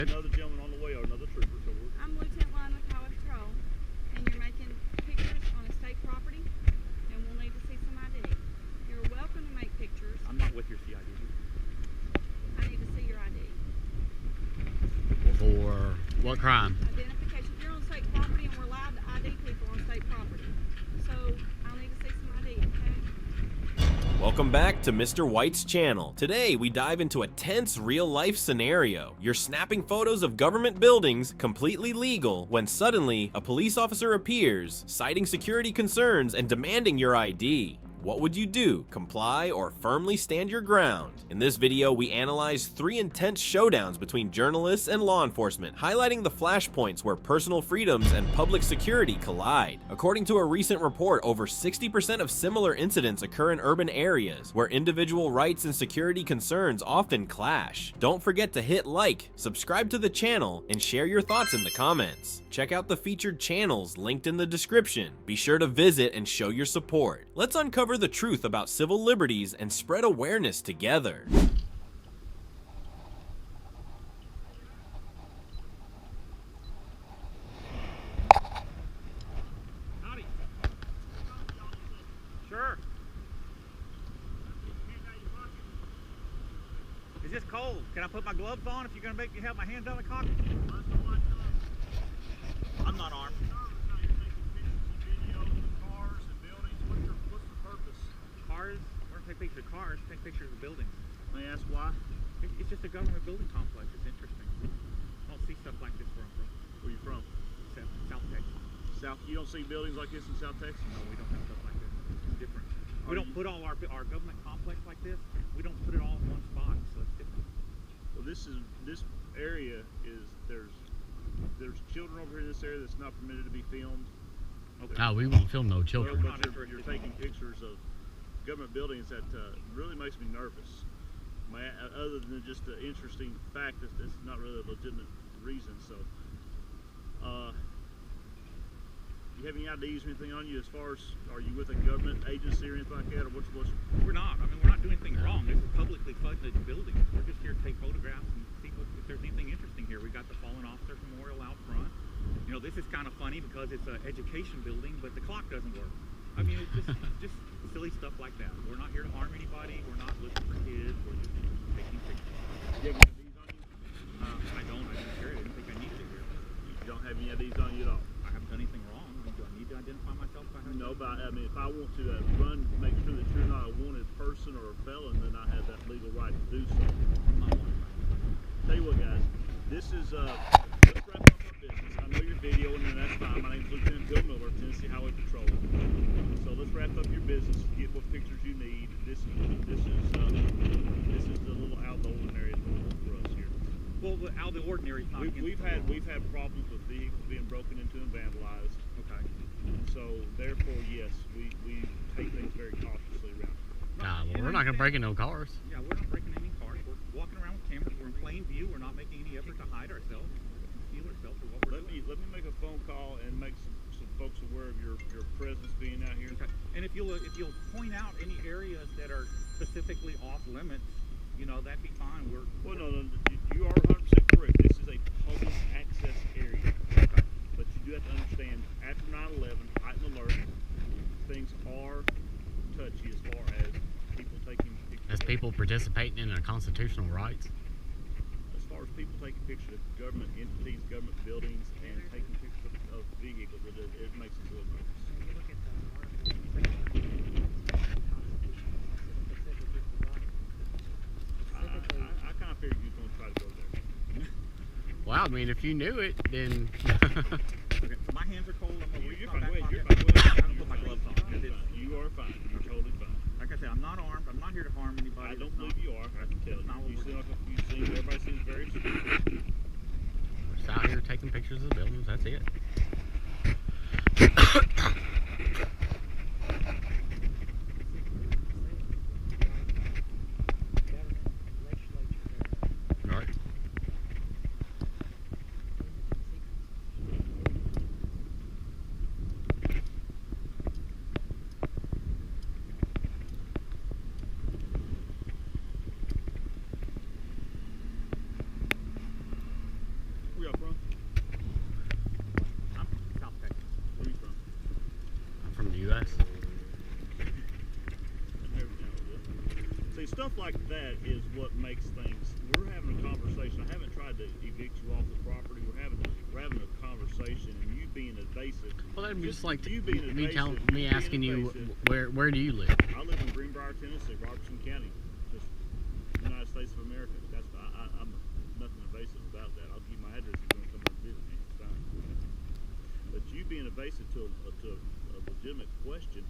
Another gentleman on the way, or another trooper. So I'm Lieutenant Line with Highway Patrol, and you're making pictures on a state property, and we'll need to see some ID. You're welcome to make pictures. I'm not with your CID. I need to see your ID. For what crime? Identification. You're on state property, and we're allowed to ID people on state property. So I'll need to see some ID, okay? Welcome back to Mr. White's channel. Today we dive into a tense real-life scenario. You're snapping photos of government buildings, completely legal, when suddenly a police officer appears, citing security concerns and demanding your ID. What would you do? Comply or firmly stand your ground? In this video, we analyze 3 intense showdowns between journalists and law enforcement, highlighting the flashpoints where personal freedoms and public security collide. According to a recent report, over 60% of similar incidents occur in urban areas, where individual rights and security concerns often clash. Don't forget to hit like, subscribe to the channel, and share your thoughts in the comments. Check out the featured channels linked in the description. Be sure to visit and show your support. Let's uncover the truth about civil liberties and spread awareness together. Howdy. Sure. Is this cold? Can I put my gloves on if you're going to make me have my hands out of the cockpit? I'm not armed. Cars? We're going to take pictures of cars, take pictures of buildings. may I ask why? It's just a government building complex. It's interesting. I don't see stuff like this where I'm from. Where are you from? South Texas. South. You don't see buildings like this in South Texas? No, we don't have stuff like this. It's different. We don't put all our government complex like this. We don't put it all in one spot, so it's different. Well, this area is there's children over here in this area that's not permitted to be filmed. Okay. Oh, we won't film no children. But you're taking pictures of government buildings that really makes me nervous. Other than just the interesting fact that it's not really a legitimate reason. So, you have any IDs or anything on you? As far as, are you with a government agency or anything like that, or what's? We're not. I mean, we're not doing anything wrong. This is publicly funded buildings. We're just here to take photographs and see if there's anything interesting here. We got the fallen officer memorial out front. You know, this is kind of funny because it's an education building, but the clock doesn't work. I mean, it's just silly stuff like that. We're not here to harm anybody. We're not looking for kids. We're just taking pictures. Do you have any IDs on you? I don't. I didn't carry it. I didn't think I needed it here. You don't have any IDs on you at all? I haven't done anything wrong. I mean, do I need to identify myself? No, but I mean, if I want to make sure that you're not a wanted person or a felon, then I have that legal right to do so. I'm not one. Tell you what, guys, this is let's wrap up our business. I know you're videoing, and that's fine. My name's Lieutenant Bill Miller, Tennessee Highway Patrol. So let's wrap up your business. Get what pictures you need. This is the little out of the ordinary for us here. Well, out of the ordinary is not. We've had problems with vehicles being broken into and vandalized. Okay. So therefore, yes, we take things very cautiously around. Nah, well, we're not gonna break in no cars. Yeah, we're not breaking any cars. We're walking around with cameras. We're in plain view. We're not making any effort to hide ourselves, conceal ourselves for what we're doing. Let me make a phone call and make some folks aware of your presence being out here. Okay. And if you'll point out any areas that are specifically off limits, you know, that'd be fine. No, you are 100% correct. This is a public access area. Okay. But you do have to understand, after 9/11, heightened alert, things are touchy as far as people taking pictures. As people participating in their constitutional rights. As far as people taking pictures of government entities, government buildings, and taking pictures of vehicles, it makes us a little nervous. I kind of figured you were going to try to go there. Well, I mean, if you knew it, then. Okay. My hands are cold. You're fine. I don't put my gloves on. You are fine. You're totally fine. Like I said, I'm not armed. I'm not here to harm anybody. I don't believe you are. I can tell you. Everybody seems very secure. We're just out here taking pictures of the buildings. That's it. Right. like that is what makes things. We're having a conversation. I haven't tried to evict you off the property. We're having a conversation, and you being evasive. Well, that'd be just like you being evasive, me asking you where do you live? I live in Greenbrier, Tennessee, Robertson County, just United States of America. That's I'm nothing evasive about that. I'll give you my address if you want to come and visit me. It's fine. But you being evasive to a legitimate question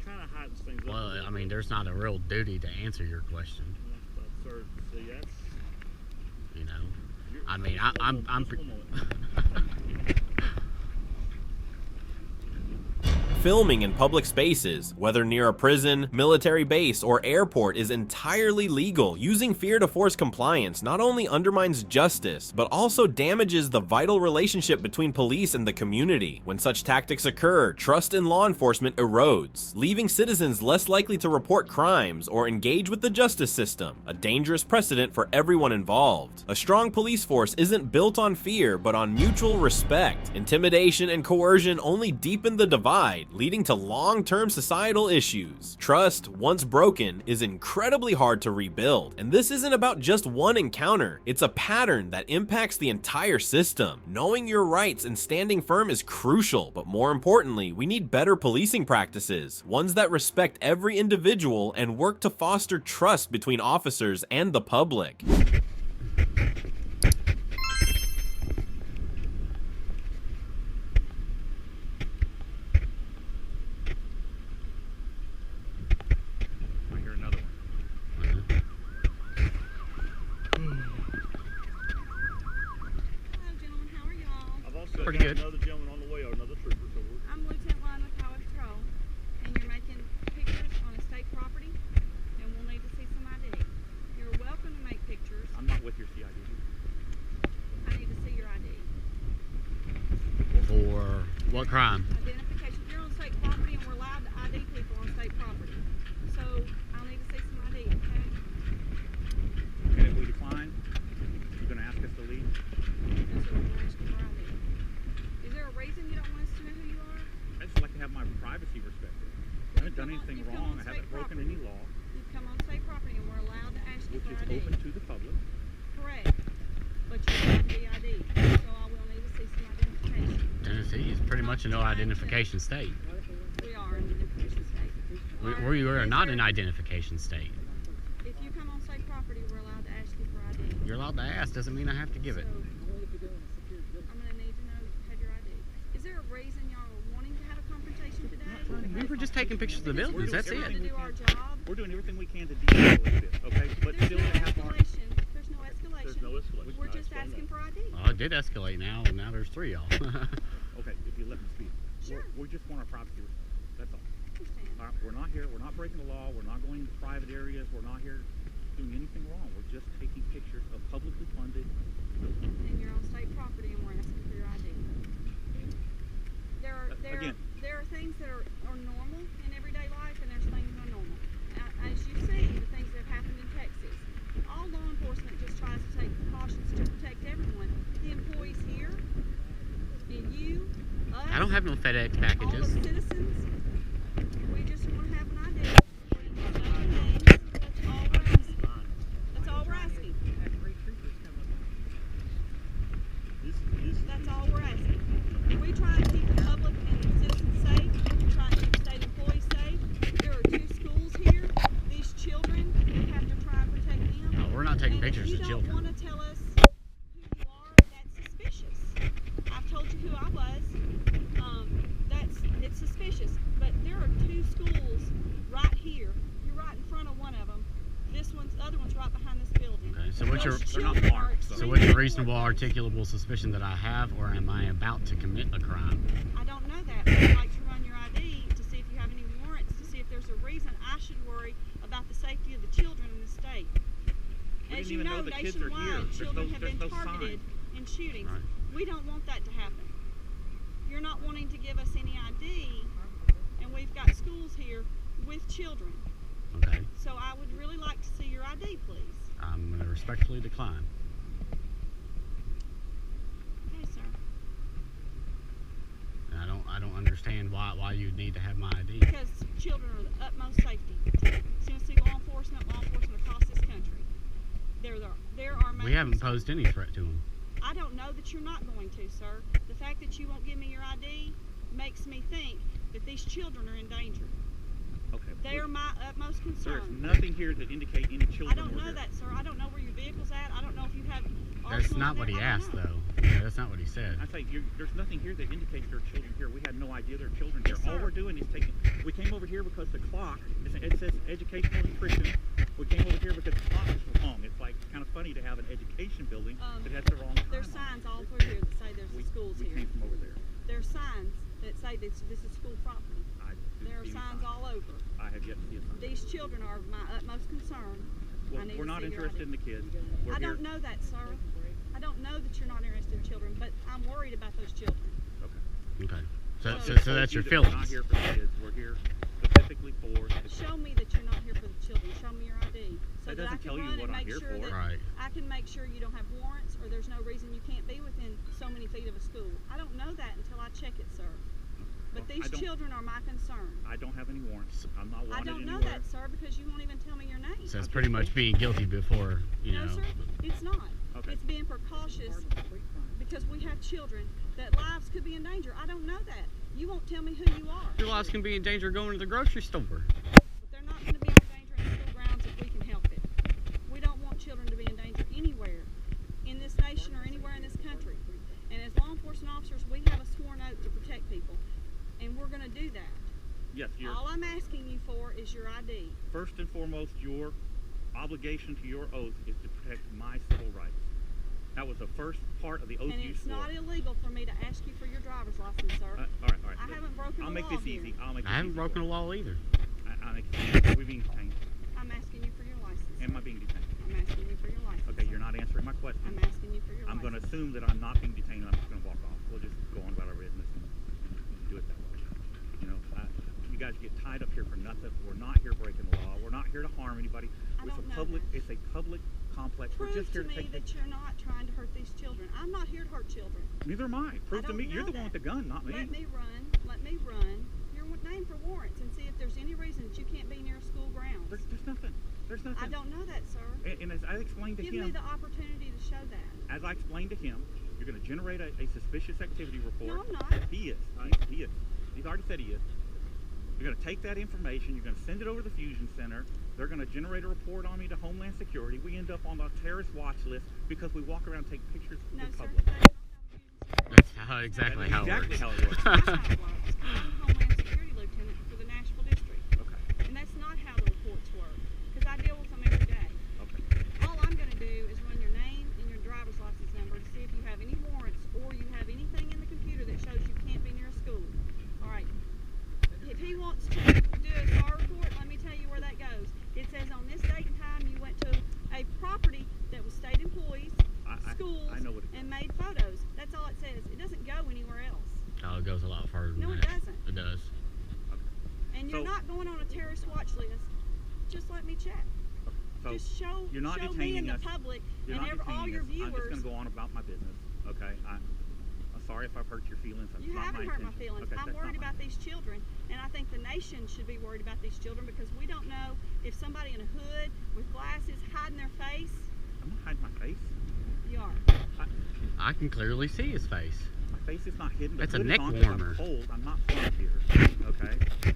kind of heightens things up. Well, I mean, there's not a real duty to answer your question. Sir, see, that's. You know, I mean, I'm Filming in public spaces, whether near a prison, military base, or airport, is entirely legal. Using fear to force compliance not only undermines justice, but also damages the vital relationship between police and the community. When such tactics occur, trust in law enforcement erodes, leaving citizens less likely to report crimes or engage with the justice system, a dangerous precedent for everyone involved. A strong police force isn't built on fear, but on mutual respect. Intimidation and coercion only deepen the divide, leading to long-term societal issues. Trust, once broken, is incredibly hard to rebuild, and this isn't about just one encounter. It's a pattern that impacts the entire system. Knowing your rights and standing firm is crucial, but more importantly, we need better policing practices, ones that respect every individual and work to foster trust between officers and the public. Pretty good. Another gentleman on the way, or another trooper. So I'm Lieutenant Line with Highway Patrol, and you're making pictures on a state property, and we'll need to see some ID. You're welcome to make pictures. I'm not with your CID. I need to see your ID. For what crime? Identification. You're on state property, and we're allowed to ID people on state property. So I'll need to see some ID, okay? And if we decline, you're going to ask us to leave? Yes, sir. We're gonna ask you for ID. Is there a reason you don't want us to know who you are? I just like to have my privacy respected. I haven't done anything wrong. I haven't broken any law. You've come on state property, and we're allowed to ask you Which for is ID. open to the public. Correct. But you have to be ID, so I will need to see some identification. Tennessee is pretty much a no identification state. We are an identification state. We are not an identification state. If you come on state property, we're allowed to ask you for ID. You're allowed to ask, doesn't mean I have to give it. So, I'm going to need to know, have your ID. Is there a reason y'all are wanting to have a confrontation today? We were just taking pictures of the buildings, that's We're it. trying to do our job. We're doing everything we can to de-escalate this, okay? But There's still no to have our... escalation. There's no escalation. there's no escalation. We're just asking for ID. Well, it did escalate now, and now there's 3 y'all. Okay, if you let me speak. Sure. We just want our privacy respected. That's all. Understand. All right, we're not here. We're not breaking the law. We're not going into private areas. We're not here doing anything wrong. We're just taking pictures of publicly funded. And you're on state property, and we're asking for your ID. There are things that are normal in everyday life, and there's things that are normal. As you see, the things that have happened in Texas, all law enforcement just tries to take precautions to protect everyone. The employees here, and you, us, I don't have no FedEx all packages. the citizens, we just want to have an ID. That's all we're asking. That's all we're asking. We try and keep the public and the citizens safe. We try and keep state employees safe. There are 2 schools here. These children, we have to try and protect them. No, we're not taking And pictures of if you children. don't want to tell us who you are, that's suspicious. I've told you who I was. It's suspicious. But there are 2 schools right here. You're right in front of one of them. The other one's right behind this building. Okay, so what's your They're not marked, so what's your reasonable articulable suspicion that I have, or am I about to commit a crime? I don't know that. I'd like to run your ID to see if you have any warrants, to see if there's a reason I should worry about the safety of the children in the state. We As didn't you even know, know the kids are here. nationwide, children have been there's no targeted in shootings. Right. We don't want that to happen. You're not wanting to give us any ID, and we've got schools here with children. Okay, So I would really like to see your ID, please. I'm going to respectfully decline. Okay, sir. I don't understand why you need to have my ID. Because children are the utmost safety. Tennessee law enforcement across this country. There are We haven't posed any threat to them. I don't know that you're not going to, sir. The fact that you won't give me your ID makes me think that these children are in danger. Okay. They are my utmost There's concern. nothing here to indicate any children I don't were know here. that, sir. I don't know where your vehicle's at. I don't know if you have. That's arsenals not what there. he I don't asked, know. though. Yeah, that's not what he said. I say there's nothing here that indicates there are children here. We had no idea there are children here. Yes, All sir. we're doing is taking. We came over here because the clock. It says educational nutrition. We came over here because the clock is wrong. It's like kind of funny to have an education building that has the wrong time. There's on it. signs all through here that say there's schools we here. came from over there. There's signs that say this is school property. I didn't There are see any signs all over. I have yet to see a sign. These children are my utmost concern. Well, I need we're to not see your interested in ID. the kids. We're I here. don't know that, sir. I don't know that you're not interested in children, but I'm worried about those children. Okay. Okay. So, So- so that's your We're not feelings. here for the kids. We're here specifically for the kids. Show me that you're not here for the children. Show me your ID. So That that I doesn't can tell you run what and I'm make here sure for. that Right. I can make sure you don't have warrants or there's no reason you can't be within so many feet of a school. I don't know that until I check it, sir. But Well, these children are my concern. I don't have any warrants. I'm not I wanted don't know anywhere. that, sir, because you won't even tell me your name. So it's pretty much being guilty before, you No, know. sir, it's not. Okay. It's being precautious because we have children that lives could be in danger. I don't know that. You won't tell me who you are. Your lives can be in danger going to the grocery store. But they're not going to be in danger in school grounds if we can help it. We don't want children to be in danger anywhere in this nation or anywhere in this country. And as law enforcement officers, we have a sworn oath to protect people. And we're going to do that. Yes, All I'm asking you for is your ID. first and foremost, your obligation to your oath is to protect my civil rights. That was the first part of the oath And you it's swore. not illegal for me to ask you for your driver's license, sir. All right. I haven't broken I'll the make law this here. easy. I'll make this I haven't easy broken for a you. law either. I'll make this easy. We're being detained. I'm asking you for your license. Am I being detained? I'm asking you for your license. Okay, you're not answering my question. I'm asking you for your I'm going to license. assume that I'm not being detained and I'm just going to walk off. We'll just go on about our business and do it that way. You know, you guys get tied up here for nothing. We're not here breaking the law. We're not here to harm anybody. I don't know that. It's a public complex. We're Prove just here to to me take that you're not trying to hurt these children. I'm not here to hurt children. Neither am I. Prove to don't me. You're know the one with that. the gun, not me. Let me run your name for warrants and see if there's any reason that you can't be near school grounds. There's nothing. There's nothing. I don't know that, sir. And as I explained to Give him, me the opportunity to show that. as I explained to him, you're going to generate a suspicious activity report. No, I'm not. He is. He is. He's already said he is. You're going to take that information. You're going to send it over to the Fusion Center. They're going to generate a report on me to Homeland Security. We end up on the terrorist watch list because we walk around and take pictures No, in sir. public. That's exactly how it Exactly works. how it works. That's how it works. I'm a Homeland Security Lieutenant for the Nashville District. Okay. And that's not how the reports work. Because I deal with them every day. Okay. All I'm going to do is run your name and your driver's license number to see if you have any warrants or you have anything in the computer that shows you can't be near a school. All right. If he wants to do a SAR report, let me tell you where that goes. It says on this date and time you went to a property that was state employees, schools, I know what it is. and made photos. That's all it says. It doesn't go anywhere else. Oh, it goes a lot further than No, that. it doesn't. It does. And you're So- not going on a terrorist watch list. Just let me check. So Just show you're not me detaining and the us. public You're and not all detaining your us. I'm just viewers. going to go on about my business. Okay. I'm sorry if I've hurt your feelings. That's You not haven't my hurt my intention. feelings. Okay, I'm that's worried not my- about these children, and I think the nation should be worried about these children because we don't know if somebody in a hood with glasses hiding their face. I'm not hiding my face. You are. I can clearly see his face. My face is not hidden. The That's a hood is neck on 'cause warmer. I'm cold. I'm not from here. Okay.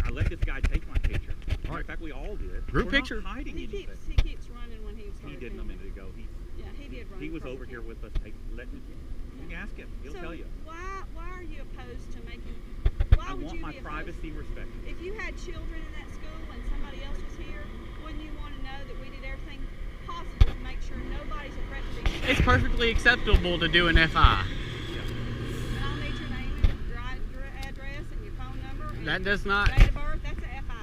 I let this guy take my picture. Right. In fact, we all did. Group We're picture. Not hiding He anything. keeps running when he He started didn't a filming. minute ago. Yeah, he did run. He was across over the here camera. with us. You can ask him. He'll So tell you. why are you opposed to making? Why I would want you my be privacy respected. opposed? If you had children in that school and somebody else was here, wouldn't you want to know that we did everything possible to make sure nobody's a threat to these It's perfectly acceptable to do an FI. Yeah. And I'll need your name and your address and your phone number and That your does not. date of birth. That's a FI.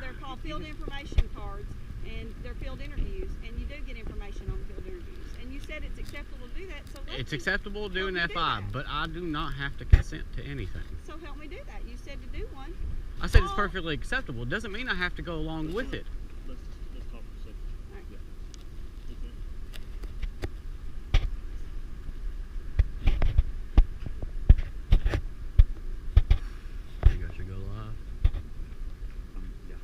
They're called field information cards, and they're field interviews, and you do get information on field interviews. And you said it's acceptable to do that, so It's acceptable to do an help me do FI, that. but I do not have to consent to anything. So help me do that. You said to do one. I said it's Oh. perfectly acceptable. It doesn't mean I have to go along with it. Let's talk for a second. All right. I think I should go live. Yeah.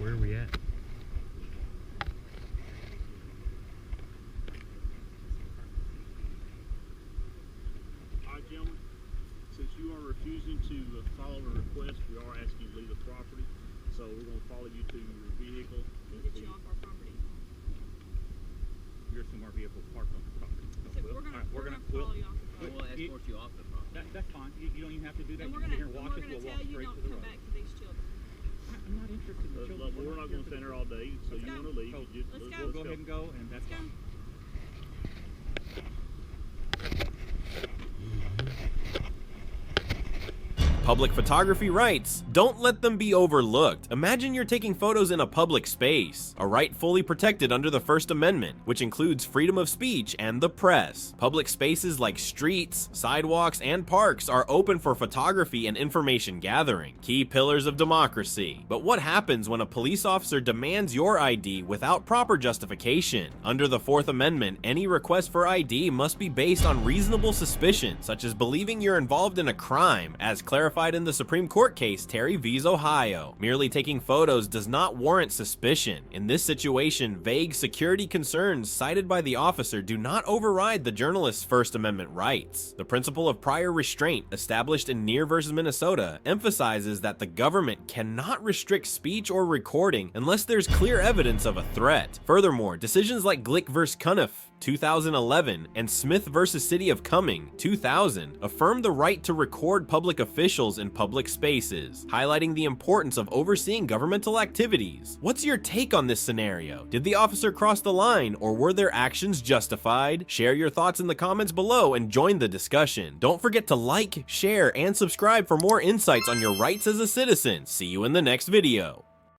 Where are we at? All right, gentlemen, since you are refusing to follow the request, we are asking you to leave the property. So we're going to follow you to your vehicle. And get you off our property. You're some more vehicles parked on the property. So we're gonna follow you off the property. We'll escort you off the property. That's fine. You don't even have to do that. And You we're can gonna, sit here and and watch we're us. gonna We'll tell walk you straight don't to the come road. back to these children. I'm not interested in the children. We're not going to stand there all day, so you want to leave. So you just, let's We'll go ahead and go, and that's Let's go. fine. Public photography rights. Don't let them be overlooked. Imagine you're taking photos in a public space, a right fully protected under the First Amendment, which includes freedom of speech and the press. Public spaces like streets, sidewalks, and parks are open for photography and information gathering, key pillars of democracy. But what happens when a police officer demands your ID without proper justification? Under the Fourth Amendment, any request for ID must be based on reasonable suspicion, such as believing you're involved in a crime, as clarified in the Supreme Court case Terry v. Ohio. Merely taking photos does not warrant suspicion. In this situation, vague security concerns cited by the officer do not override the journalist's First Amendment rights. The principle of prior restraint, established in Neer v. Minnesota, emphasizes that the government cannot restrict speech or recording unless there's clear evidence of a threat. Furthermore, decisions like Glick v. Cuniff 2011 and Smith v. City of Cumming 2000 affirmed the right to record public officials in public spaces, highlighting the importance of overseeing governmental activities. What's your take on this scenario? Did the officer cross the line, or were their actions justified? Share your thoughts in the comments below and join the discussion. Don't forget to like, share, and subscribe for more insights on your rights as a citizen. See you in the next video.